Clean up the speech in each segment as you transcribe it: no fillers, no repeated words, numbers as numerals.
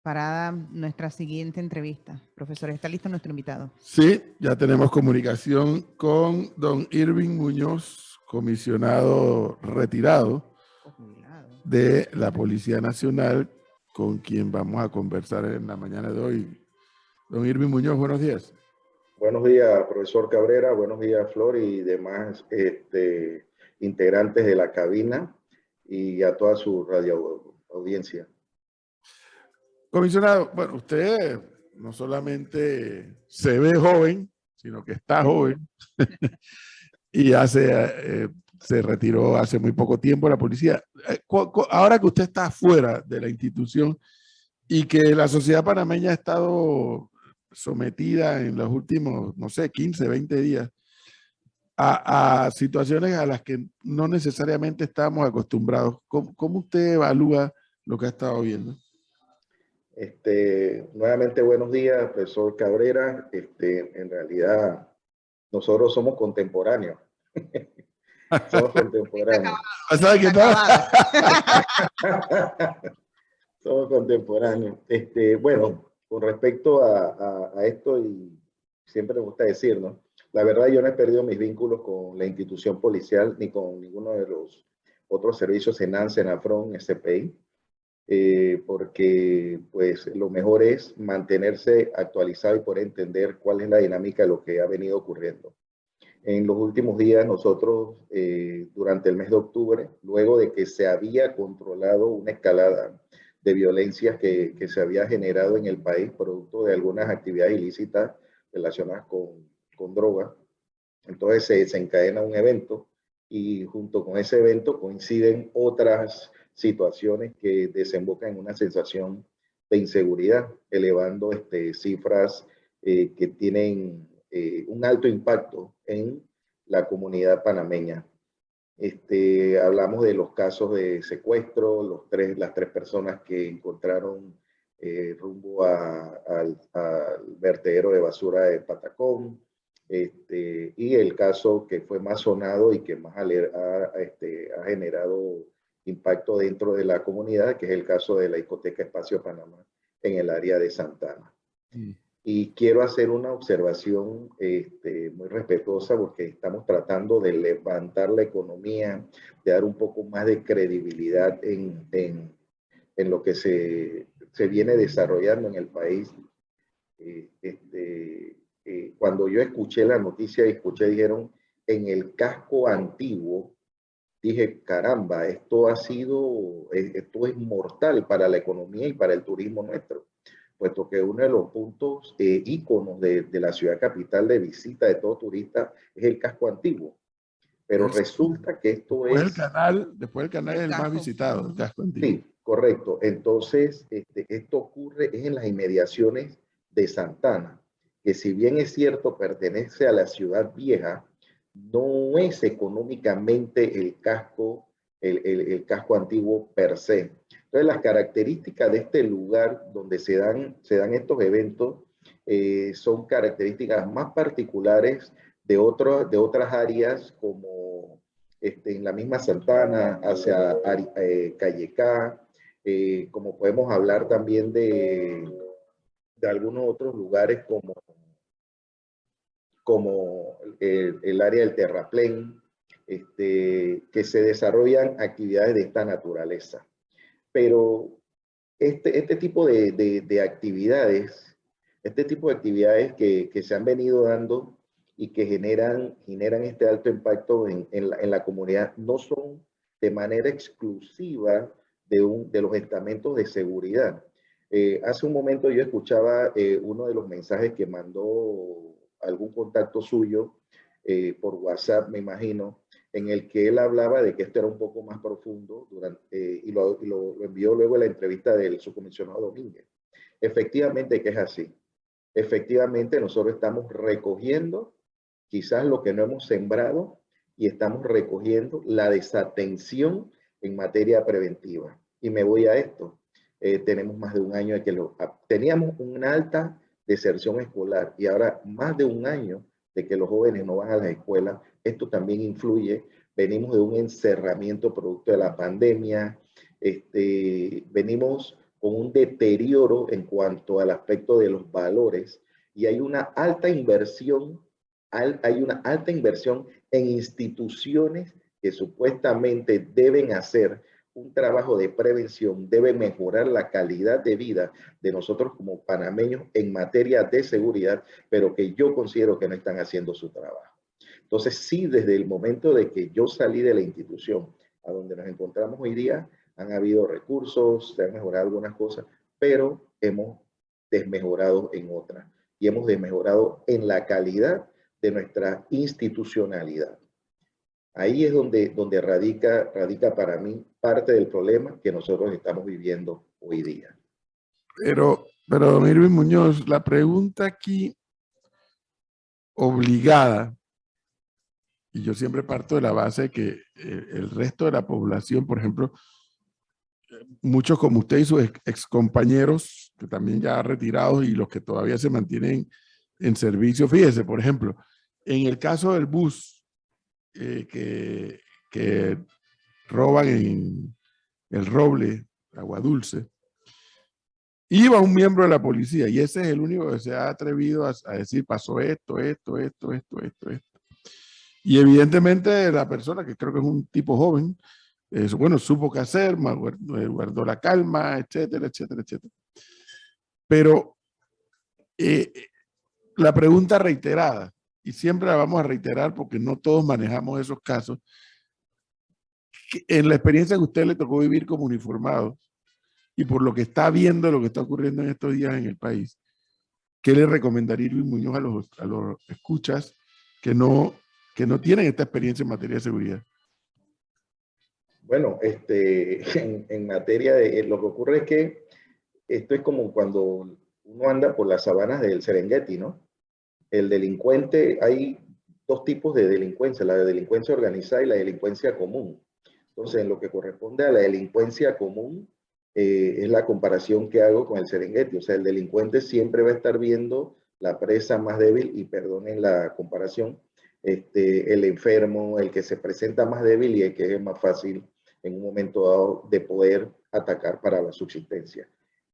para nuestra siguiente entrevista. Profesor, ¿está listo nuestro invitado? Sí, ya tenemos comunicación con don Irving Muñoz, comisionado retirado de la Policía Nacional, con quien vamos a conversar en la mañana de hoy. Don Irving Muñoz, buenos días. Buenos días, profesor Cabrera, buenos días, Flor, y demás integrantes de la cabina y a toda su radio audiencia. Comisionado, bueno, usted no solamente se ve joven, sino que está joven y se retiró hace muy poco tiempo de la policía. Ahora que usted está fuera de la institución y que la sociedad panameña ha estado sometida en los últimos, no sé, 15, 20 días a situaciones a las que no necesariamente estamos acostumbrados, ¿cómo usted evalúa lo que ha estado viendo? Nuevamente, buenos días, profesor Cabrera. En realidad, nosotros somos contemporáneos. Somos contemporáneos. ¿Sabe qué tal? Somos contemporáneos. Bueno, con respecto a esto, y siempre me gusta decir, ¿no? La verdad, yo no he perdido mis vínculos con la institución policial ni con ninguno de los otros servicios, Senan, Senafron, SPI. Porque pues lo mejor es mantenerse actualizado y poder entender cuál es la dinámica de lo que ha venido ocurriendo. En los últimos días nosotros, durante el mes de octubre, luego de que se había controlado una escalada de violencias que se había generado en el país producto de algunas actividades ilícitas relacionadas con droga, entonces se desencadena un evento y junto con ese evento coinciden otras situaciones que desembocan en una sensación de inseguridad, elevando cifras que tienen un alto impacto en la comunidad panameña. Hablamos de los casos de secuestro, las tres personas que encontraron rumbo al vertedero de basura de Patacón, y el caso que fue más sonado y que más ha generado impacto dentro de la comunidad, que es el caso de la discoteca Espacio Panamá en el área de Santana. Y quiero hacer una observación muy respetuosa porque estamos tratando de levantar la economía, de dar un poco más de credibilidad en lo que se viene desarrollando en el país. Cuando yo escuché la noticia dijeron en el casco antiguo, dije, caramba, esto es mortal para la economía y para el turismo nuestro, puesto que uno de los puntos íconos de la ciudad capital de visita de todo turista es el casco antiguo. Pero resulta que esto después el canal es el más visitado, el casco antiguo. Sí, correcto. Entonces, esto ocurre en las inmediaciones de Santana, que si bien es cierto pertenece a la ciudad vieja, no es económicamente el casco antiguo per se. Entonces, las características de este lugar donde se dan estos eventos son características más particulares de otras áreas como en la misma Santana, hacia Callecá, como podemos hablar también de algunos otros lugares como el área del terraplén, que se desarrollan actividades de esta naturaleza. Pero este tipo de actividades, que se han venido dando y que generan este alto impacto en la comunidad, no son de manera exclusiva de los estamentos de seguridad. Hace un momento yo escuchaba uno de los mensajes que mandó algún contacto suyo por WhatsApp, me imagino, en el que él hablaba de que esto era un poco más profundo y lo envió luego en la entrevista del subcomisionado Domínguez. Efectivamente que es así. Efectivamente nosotros estamos recogiendo quizás lo que no hemos sembrado y estamos recogiendo la desatención en materia preventiva. Y me voy a esto. Tenemos más de un año de que teníamos una alta deserción escolar y ahora más de un año de que los jóvenes no van a la escuela. Esto también influye. Venimos de un encerramiento producto de la pandemia. Venimos con un deterioro en cuanto al aspecto de los valores, y hay una alta inversión, en instituciones que supuestamente deben hacer un trabajo de prevención, deben mejorar la calidad de vida de nosotros como panameños en materia de seguridad, pero que yo considero que no están haciendo su trabajo. Entonces, sí, desde el momento de que yo salí de la institución a donde nos encontramos hoy día, han habido recursos, se han mejorado algunas cosas, pero hemos desmejorado en otras y hemos desmejorado en la calidad de nuestra institucionalidad. Ahí es donde radica para mí parte del problema que nosotros estamos viviendo hoy día. Pero Irving Muñoz, la pregunta aquí obligada, y yo siempre parto de la base de que el resto de la población, por ejemplo, muchos como usted y sus ex compañeros, que también ya retirados y los que todavía se mantienen en servicio, fíjese, por ejemplo, en el caso del bus que roban en el Roble, Agua Dulce, iba un miembro de la policía y ese es el único que se ha atrevido a decir pasó esto. Y evidentemente la persona, que creo que es un tipo joven, bueno, supo qué hacer, guardó la calma, etcétera. Pero la pregunta reiterada, y siempre la vamos a reiterar porque no todos manejamos esos casos, en la experiencia que a usted le tocó vivir como uniformado y por lo que está viendo, lo que está ocurriendo en estos días en el país, ¿qué le recomendaría Irving Muñoz a los escuchas que no tienen esta experiencia en materia de seguridad? Bueno, en materia de lo que ocurre es que esto es como cuando uno anda por las sabanas del Serengeti, ¿no? El delincuente, hay dos tipos de delincuencia, la delincuencia organizada y la delincuencia común. Entonces, en lo que corresponde a la delincuencia común, es la comparación que hago con el Serengeti. O sea, el delincuente siempre va a estar viendo la presa más débil, y perdonen la comparación, el enfermo, el que se presenta más débil y el que es más fácil en un momento dado de poder atacar para la subsistencia.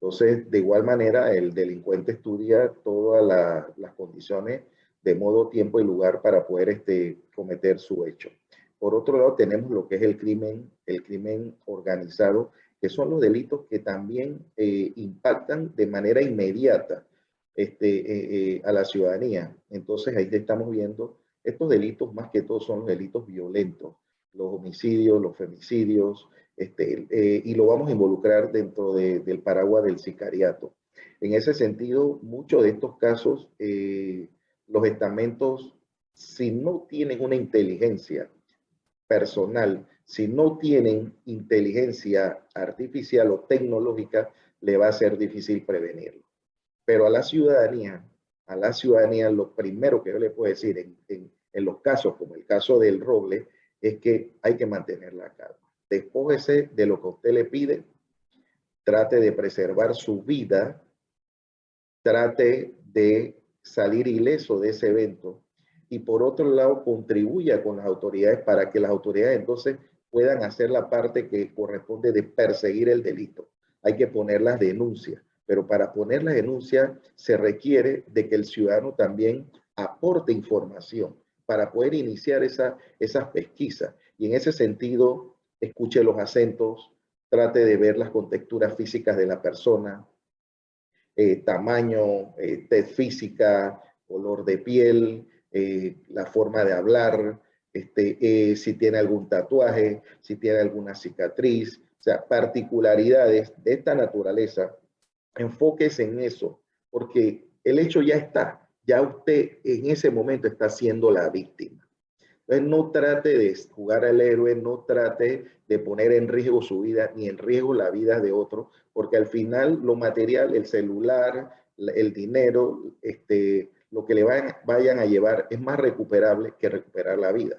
Entonces, de igual manera, el delincuente estudia todas las condiciones de modo, tiempo y lugar para poder cometer su hecho. Por otro lado, tenemos lo que es el crimen organizado, que son los delitos que también impactan de manera inmediata a la ciudadanía. Entonces, ahí estamos viendo, estos delitos más que todo son los delitos violentos, los homicidios, los femicidios, y lo vamos a involucrar dentro del paraguas del sicariato. En ese sentido, muchos de estos casos, los estamentos, si no tienen una inteligencia personal, si no tienen inteligencia artificial o tecnológica, le va a ser difícil prevenirlo. Pero a la ciudadanía, lo primero que yo le puedo decir en los casos, como el caso del Roble, es que hay que mantener la calma. Despójese de lo que usted le pide, trate de preservar su vida, trate de salir ileso de ese evento, y por otro lado contribuya con las autoridades para que las autoridades entonces puedan hacer la parte que corresponde de perseguir el delito. Hay que poner las denuncias, pero para poner las denuncias se requiere de que el ciudadano también aporte información para poder iniciar esas pesquisas. Y en ese sentido, escuche los acentos, trate de ver las contexturas físicas de la persona, tamaño, tez física, color de piel, la forma de hablar, si tiene algún tatuaje, si tiene alguna cicatriz, o sea, particularidades de esta naturaleza. Enfóquese en eso, porque el hecho ya está, ya usted en ese momento está siendo la víctima. Entonces no trate de jugar al héroe, no trate de poner en riesgo su vida ni en riesgo la vida de otro, porque al final lo material, el celular, el dinero, lo que le vayan a llevar es más recuperable que recuperar la vida.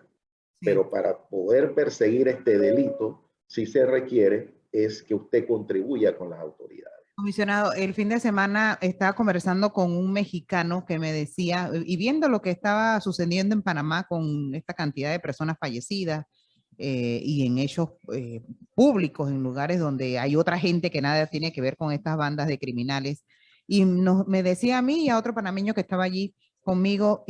Sí. Pero para poder perseguir este delito, sí se requiere es que usted contribuya con las autoridades. Comisionado, el fin de semana estaba conversando con un mexicano que me decía, y viendo lo que estaba sucediendo en Panamá con esta cantidad de personas fallecidas, y en hechos públicos, en lugares donde hay otra gente que nada tiene que ver con estas bandas de criminales. Y me decía a mí y a otro panameño que estaba allí conmigo,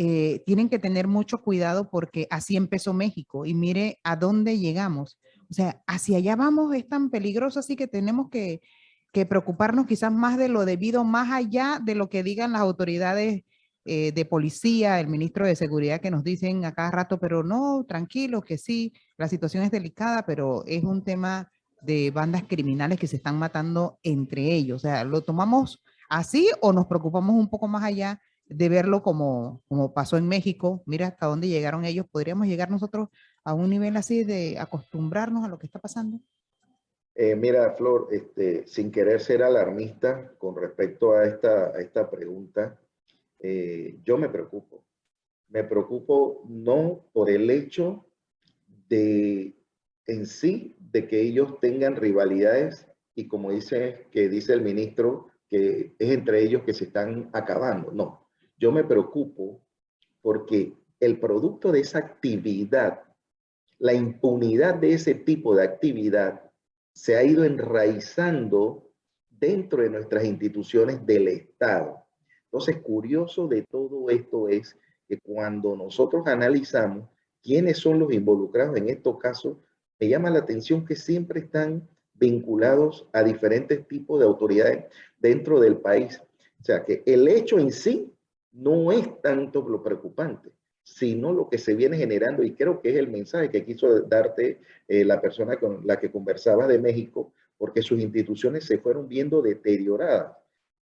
tienen que tener mucho cuidado porque así empezó México y mire a dónde llegamos. O sea, hacia allá vamos, es tan peligroso así que tenemos que preocuparnos quizás más de lo debido, más allá de lo que digan las autoridades de policía, el ministro de Seguridad que nos dicen a cada rato, pero no, tranquilo, que sí, la situación es delicada, pero es un tema de bandas criminales que se están matando entre ellos. O sea, ¿lo tomamos así o nos preocupamos un poco más allá de verlo como pasó en México? Mira hasta dónde llegaron ellos. ¿Podríamos llegar nosotros a un nivel así de acostumbrarnos a lo que está pasando? Mira, Flor, sin querer ser alarmista con respecto a esta pregunta, yo me preocupo. Me preocupo no por el hecho de en sí de que ellos tengan rivalidades y como dice el ministro, que es entre ellos que se están acabando. No, yo me preocupo porque el producto de esa actividad, la impunidad de ese tipo de actividad se ha ido enraizando dentro de nuestras instituciones del Estado. Entonces, curioso de todo esto es que cuando nosotros analizamos quiénes son los involucrados en estos casos, me llama la atención que siempre están vinculados a diferentes tipos de autoridades dentro del país. O sea, que el hecho en sí no es tanto lo preocupante, sino lo que se viene generando, y creo que es el mensaje que quiso darte la persona con la que conversaba de México, porque sus instituciones se fueron viendo deterioradas.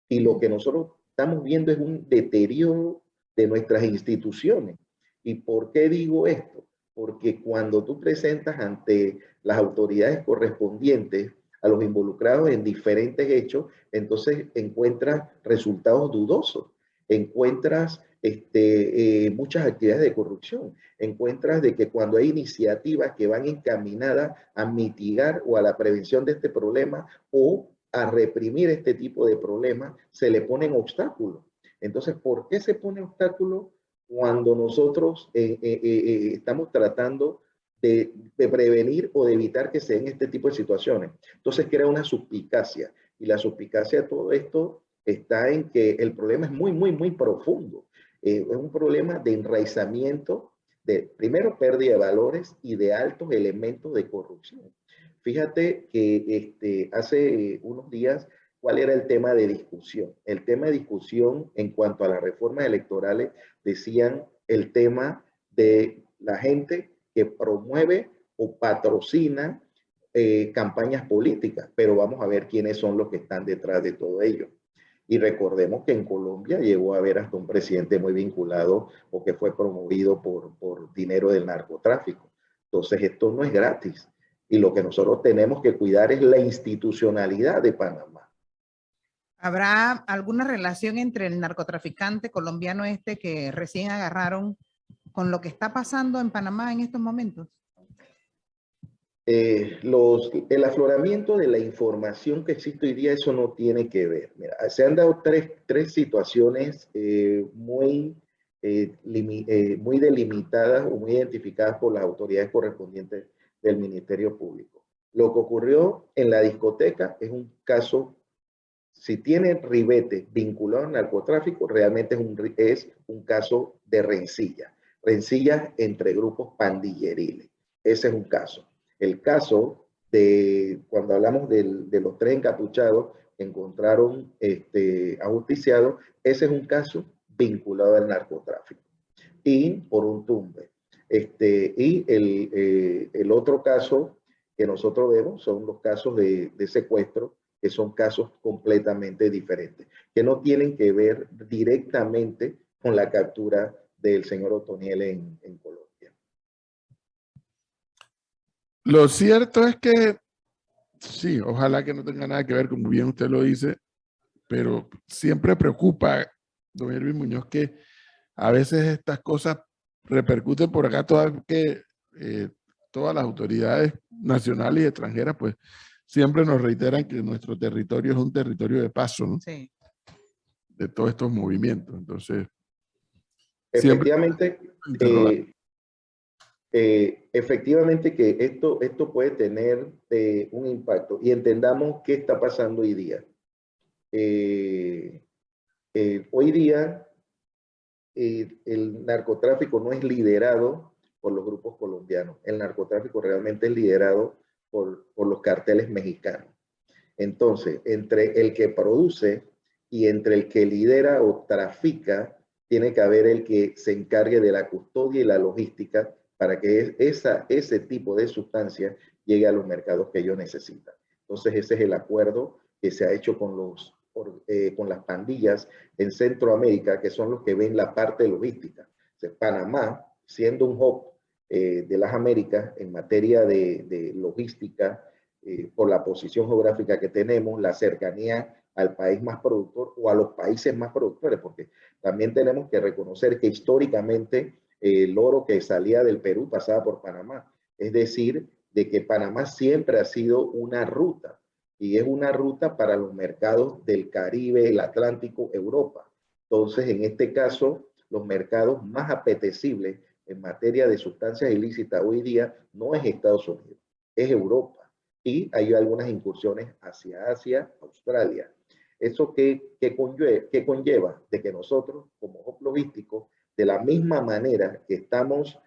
Y lo que nosotros estamos viendo es un deterioro de nuestras instituciones. ¿Y por qué digo esto? Porque cuando tú presentas ante las autoridades correspondientes a los involucrados en diferentes hechos, entonces encuentras resultados dudosos, encuentras muchas actividades de corrupción, encuentras de que cuando hay iniciativas que van encaminadas a mitigar o a la prevención de este problema o a reprimir este tipo de problemas, se le ponen obstáculos. Entonces, ¿por qué se pone obstáculos cuando nosotros estamos tratando de prevenir o de evitar que se den este tipo de situaciones? Entonces crea una suspicacia, y la suspicacia de todo esto está en que el problema es muy, muy, muy profundo. Es un problema de enraizamiento, de primero pérdida de valores y de altos elementos de corrupción. Fíjate que hace unos días, ¿cuál era el tema de discusión? El tema de discusión en cuanto a las reformas electorales decían el tema de la gente que promueve o patrocina campañas políticas, pero vamos a ver quiénes son los que están detrás de todo ello. Y recordemos que en Colombia llegó a haber hasta un presidente muy vinculado o que fue promovido por dinero del narcotráfico. Entonces esto no es gratis. Y lo que nosotros tenemos que cuidar es la institucionalidad de Panamá. ¿Habrá alguna relación entre el narcotraficante colombiano que recién agarraron con lo que está pasando en Panamá en estos momentos? El afloramiento de la información que existe hoy día, eso no tiene que ver. Mira, se han dado tres situaciones muy delimitadas o muy identificadas por las autoridades correspondientes del Ministerio Público. Lo que ocurrió en la discoteca es un caso, si tiene ribete vinculado al narcotráfico, realmente es un caso de rencilla entre grupos pandilleriles. Ese es un caso. El caso de cuando hablamos de los tres encapuchados que encontraron ajusticiados, ese es un caso vinculado al narcotráfico y por un tumbe. Y el otro caso que nosotros vemos son los casos de secuestro, que son casos completamente diferentes, que no tienen que ver directamente con la captura del señor Otoniel en Colombia. Lo cierto es que sí, ojalá que no tenga nada que ver, como bien usted lo dice, pero siempre preocupa, don Irving Muñoz, que a veces estas cosas repercuten por acá, todas las autoridades nacionales y extranjeras, pues siempre nos reiteran que nuestro territorio es un territorio de paso, ¿no? Sí. De todos estos movimientos. Entonces, efectivamente, efectivamente que esto puede tener un impacto y entendamos qué está pasando hoy día. Hoy día el narcotráfico no es liderado por los grupos colombianos. El narcotráfico realmente es liderado por los carteles mexicanos. Entonces, entre el que produce y entre el que lidera o trafica, tiene que haber el que se encargue de la custodia y la logística para que ese tipo de sustancia llegue a los mercados que ellos necesitan. Entonces, ese es el acuerdo que se ha hecho con las pandillas en Centroamérica, que son los que ven la parte logística. O sea, Panamá, siendo un hub de las Américas en materia de logística, por la posición geográfica que tenemos, la cercanía al país más productor o a los países más productores, porque también tenemos que reconocer que históricamente el oro que salía del Perú pasaba por Panamá. Es decir, de que Panamá siempre ha sido una ruta, y es una ruta para los mercados del Caribe, el Atlántico, Europa. Entonces, en este caso, los mercados más apetecibles en materia de sustancias ilícitas hoy día no es Estados Unidos, es Europa. Y hay algunas incursiones hacia Asia, Australia. ¿Eso qué conlleva? De que nosotros, como hub logístico, de la misma manera que estamos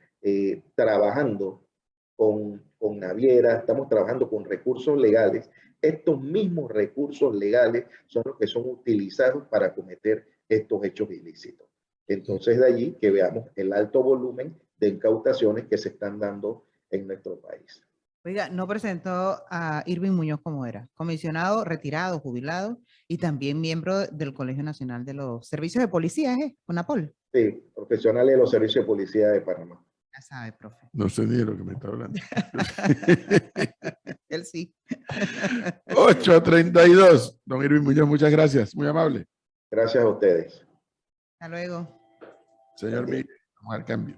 trabajando con navieras, estamos trabajando con recursos legales, estos mismos recursos legales son los que son utilizados para cometer estos hechos ilícitos. Entonces, de allí que veamos el alto volumen de incautaciones que se están dando en nuestro país. Oiga, no presentó a Irving Muñoz como era, comisionado, retirado, jubilado y también miembro del Colegio Nacional de los Servicios de Policía, CONAPOL. Sí, profesionales de los servicios de policía de Panamá. Ya sabe, profe. No sé ni de lo que me está hablando. Él sí. 8:32. Don Irving Muñoz, muchas gracias. Muy amable. Gracias a ustedes. Hasta luego. Señor Miguel, vamos al cambio.